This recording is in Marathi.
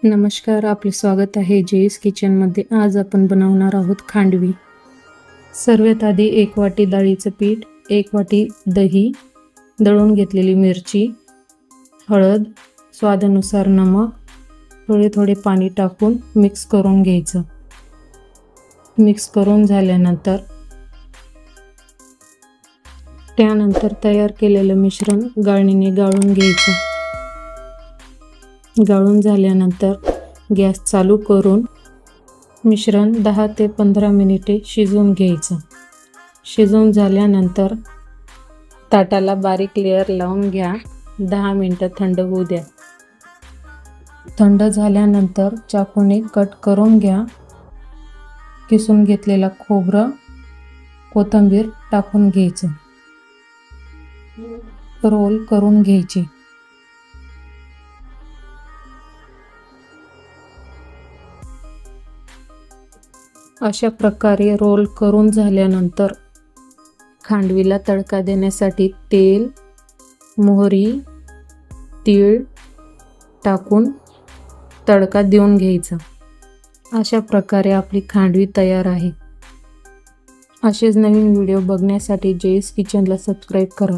नमस्कार, आपले स्वागत आहे जेएस किचनमध्ये। आज आपण बनवणार आहोत खांडवी। सर्वात आधी 1 वाटी डाळीचं पीठ, 1 वाटी दही, दळून घेतलेली मिरची, हळद, स्वादानुसार नमक, थोडे पाणी टाकून मिक्स करून घ्यायचं। मिक्स करून झाल्यानंतर त्यानंतर तयार केलेलं मिश्रण गाळणीने गाळून घ्यायचं। गाळून झाल्यानंतर गॅस चालू करून मिश्रण 10 ते 15 मिनिटे शिजवून घ्यायचं। शिजवून झाल्यानंतर ताटाला बारीक लेयर लावून घ्या। 10 मिनिटं थंड होऊ द्या। थंड झाल्यानंतर चाकूने कट करून घ्या। किसून घेतलेला खोबरं, कोथिंबीर टाकून घ्यायचं। रोल करून घ्यायचे। अशा प्रकारे रोल करून झाल्यानंतर खांडवीला तडका देण्यासाठी तेल, मोहरी, तीळ टाकून तडका देऊन घ्यायचा। अशा प्रकारे आपली खांडवी तयार आहे। असेच नवीन व्हिडिओ बघण्यासाठी जेएस किचनला सबस्क्राईब करा।